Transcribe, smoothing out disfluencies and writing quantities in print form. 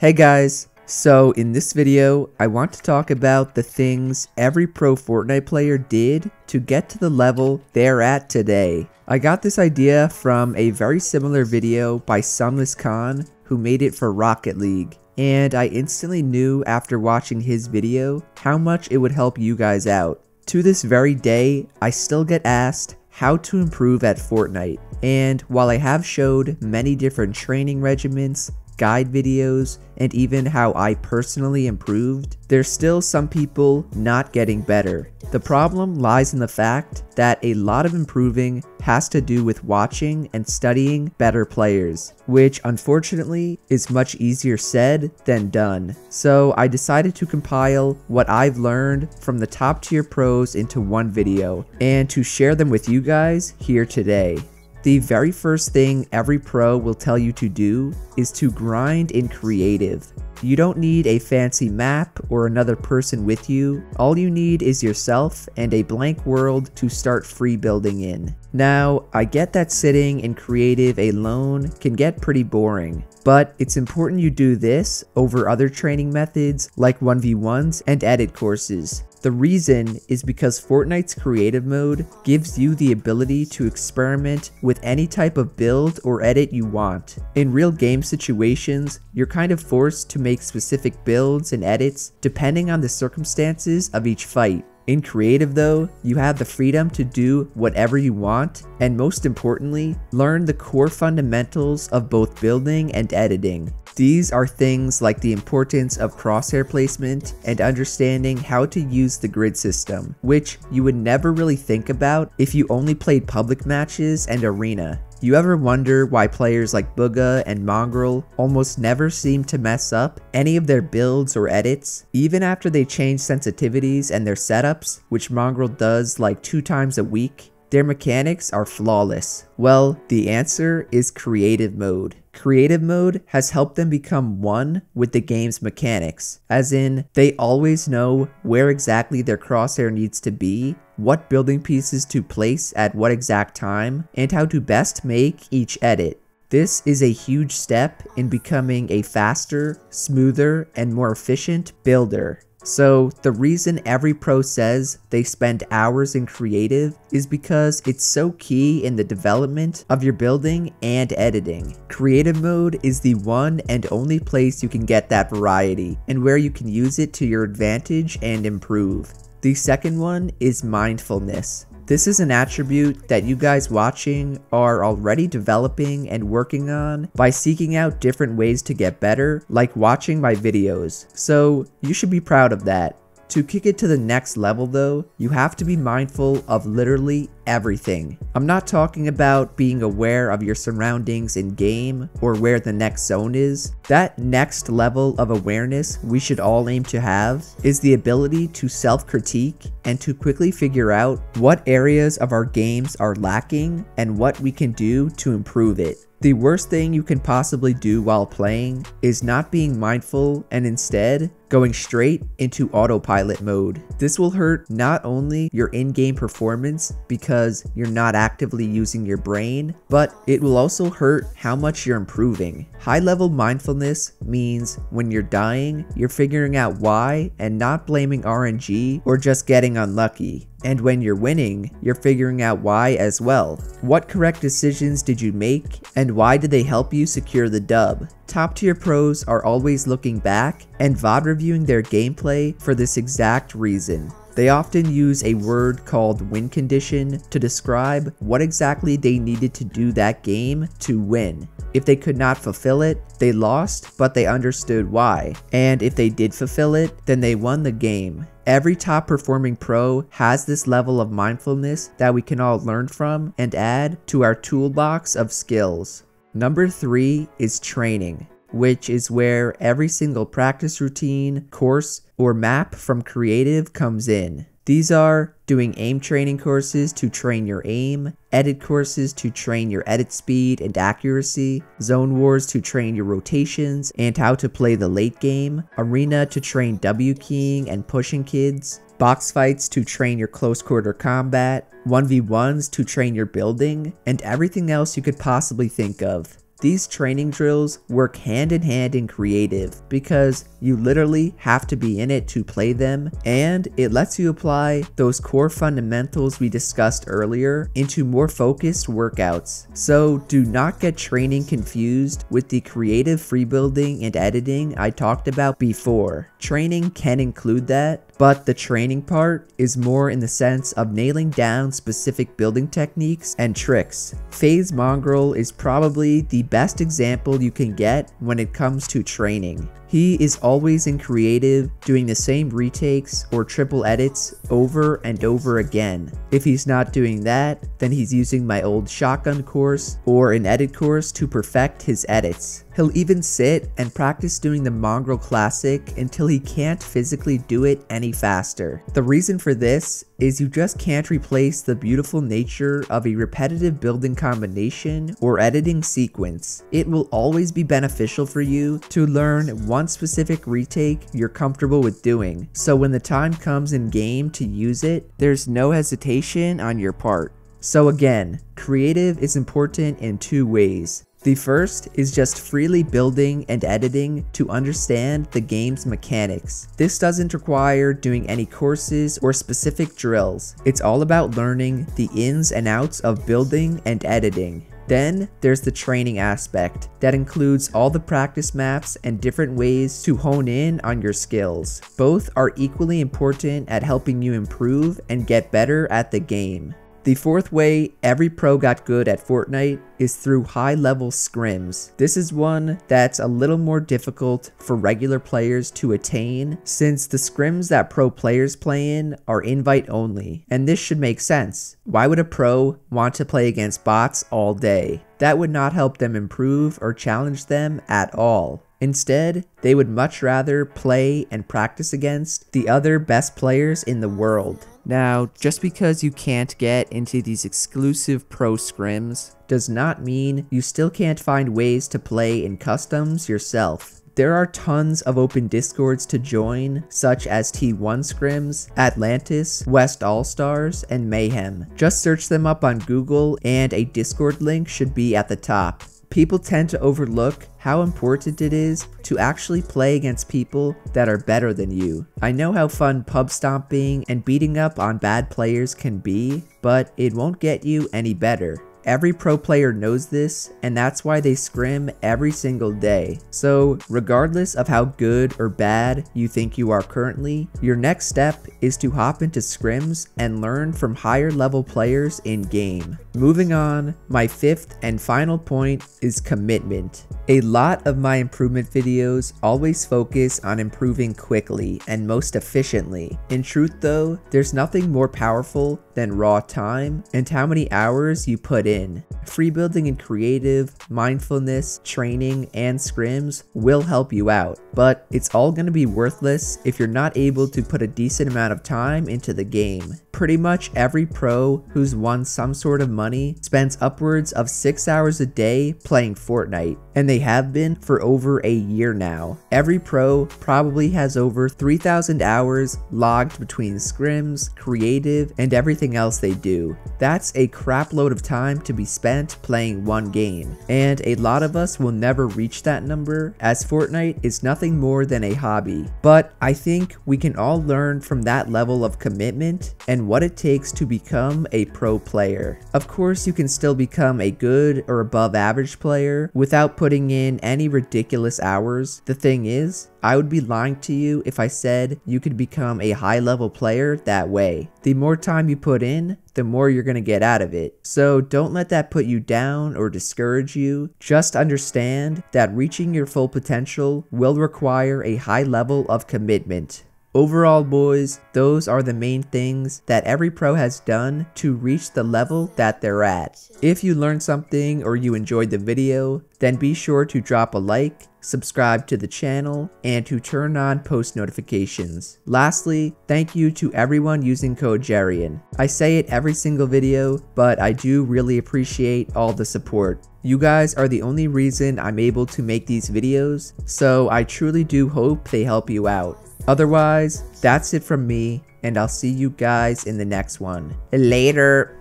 Hey guys, so in this video, I want to talk about the things every pro Fortnite player did to get to the level they're at today. I got this idea from a very similar video by Sunless Khan, who made it for Rocket League, and I instantly knew after watching his video how much it would help you guys out. To this very day, I still get asked how to improve at Fortnite, and while I have showed many different training regimens, guide videos, and even how I personally improved, there's still some people not getting better. The problem lies in the fact that a lot of improving has to do with watching and studying better players, which unfortunately is much easier said than done. So I decided to compile what I've learned from the top tier pros into one video, and to share them with you guys here today. The very first thing every pro will tell you to do is to grind in creative. You don't need a fancy map or another person with you. All you need is yourself and a blank world to start free building in. Now, I get that sitting in creative alone can get pretty boring, but it's important you do this over other training methods like 1v1s and edit courses. The reason is because Fortnite's creative mode gives you the ability to experiment with any type of build or edit you want. In real game situations, you're kind of forced to make specific builds and edits depending on the circumstances of each fight. In creative though, you have the freedom to do whatever you want, and most importantly, learn the core fundamentals of both building and editing. These are things like the importance of crosshair placement and understanding how to use the grid system, which you would never really think about if you only played public matches and arena. You ever wonder why players like Bugha and Mongraal almost never seem to mess up any of their builds or edits, even after they change sensitivities and their setups, which Mongraal does like 2 times a week? Their mechanics are flawless. Well, the answer is creative mode. Creative mode has helped them become one with the game's mechanics, as in, they always know where exactly their crosshair needs to be, what building pieces to place at what exact time, and how to best make each edit. This is a huge step in becoming a faster, smoother, and more efficient builder. So the reason every pro says they spend hours in creative is because it's so key in the development of your building and editing. Creative mode is the one and only place you can get that variety, and where you can use it to your advantage and improve. The second one is mindfulness. This is an attribute that you guys watching are already developing and working on by seeking out different ways to get better, like watching my videos. So you should be proud of that. To kick it to the next level though, you have to be mindful of literally everything. I'm not talking about being aware of your surroundings in game or where the next zone is. That next level of awareness we should all aim to have is the ability to self-critique and to quickly figure out what areas of our games are lacking and what we can do to improve it. The worst thing you can possibly do while playing is not being mindful and instead going straight into autopilot mode. This will hurt not only your in-game performance because you're not actively using your brain, but it will also hurt how much you're improving. High-level mindfulness means when you're dying, you're figuring out why and not blaming RNG or just getting unlucky. And when you're winning, you're figuring out why as well. What correct decisions did you make, and why did they help you secure the dub? Top tier pros are always looking back and VOD reviewing their gameplay for this exact reason. They often use a word called win condition to describe what exactly they needed to do that game to win. If they could not fulfill it, they lost, but they understood why. And if they did fulfill it, then they won the game. Every top performing pro has this level of mindfulness that we can all learn from and add to our toolbox of skills. Number 3 is training, which is where every single practice routine, course, or map from creative comes in. These are doing aim training courses to train your aim, edit courses to train your edit speed and accuracy, zone wars to train your rotations and how to play the late game, arena to train W keying and pushing kids, box fights to train your close quarter combat, 1v1s to train your building, and everything else you could possibly think of. These training drills work hand in hand in creative because you literally have to be in it to play them, and it lets you apply those core fundamentals we discussed earlier into more focused workouts. So do not get training confused with the creative free building and editing I talked about before. Training can include that, but the training part is more in the sense of nailing down specific building techniques and tricks. FaZe Mongraal is probably the best example you can get when it comes to training. He is always in creative, doing the same retakes or triple edits over and over again. If he's not doing that, then he's using my old shotgun course or an edit course to perfect his edits. He'll even sit and practice doing the Mongraal Classic until he can't physically do it any faster. The reason for this is you just can't replace the beautiful nature of a repetitive building combination or editing sequence. It will always be beneficial for you to learn one specific retake you're comfortable with doing, so when the time comes in game to use it, there's no hesitation on your part. So again, creative is important in two ways. The first is just freely building and editing to understand the game's mechanics. This doesn't require doing any courses or specific drills. It's all about learning the ins and outs of building and editing. Then there's the training aspect that includes all the practice maps and different ways to hone in on your skills. Both are equally important at helping you improve and get better at the game. The fourth way every pro got good at Fortnite is through high-level scrims. This is one that's a little more difficult for regular players to attain, since the scrims that pro players play in are invite only, and this should make sense. Why would a pro want to play against bots all day? That would not help them improve or challenge them at all. Instead, they would much rather play and practice against the other best players in the world. Now, just because you can't get into these exclusive pro scrims does not mean you still can't find ways to play in customs yourself. There are tons of open discords to join, such as T1 scrims, Atlantis, West All-Stars, and Mayhem. Just search them up on Google and a Discord link should be at the top. People tend to overlook how important it is to actually play against people that are better than you. I know how fun pub stomping and beating up on bad players can be, but it won't get you any better. Every pro player knows this, and that's why they scrim every single day. So regardless of how good or bad you think you are currently, your next step is to hop into scrims and learn from higher level players in game. Moving on, my fifth and final point is commitment. A lot of my improvement videos always focus on improving quickly and most efficiently. In truth though, there's nothing more powerful than raw time and how many hours you put in. Free building and creative, mindfulness, training, and scrims will help you out, but it's all going to be worthless if you're not able to put a decent amount of time into the game. Pretty much every pro who's won some sort of money spends upwards of 6 hours a day playing Fortnite, and they have been for over a year now. Every pro probably has over 3,000 hours logged between scrims, creative, and everything else they do. That's a crap load of time to be spent playing one game, and a lot of us will never reach that number, as Fortnite is nothing more than a hobby. But I think we can all learn from that level of commitment and what it takes to become a pro player. Of course, you can still become a good or above average player without putting in any ridiculous hours. The thing is, I would be lying to you if I said you could become a high level player that way. The more time you put in, the more you're going to get out of it. So don't let that put you down or discourage you. Just understand that reaching your full potential will require a high level of commitment. Overall, boys, those are the main things that every pro has done to reach the level that they're at. If you learned something or you enjoyed the video, then be sure to drop a like, subscribe to the channel, and to turn on post notifications. Lastly, thank you to everyone using code Jerian. I say it every single video, but I do really appreciate all the support. You guys are the only reason I'm able to make these videos, so I truly do hope they help you out. Otherwise, that's it from me, and I'll see you guys in the next one. Later.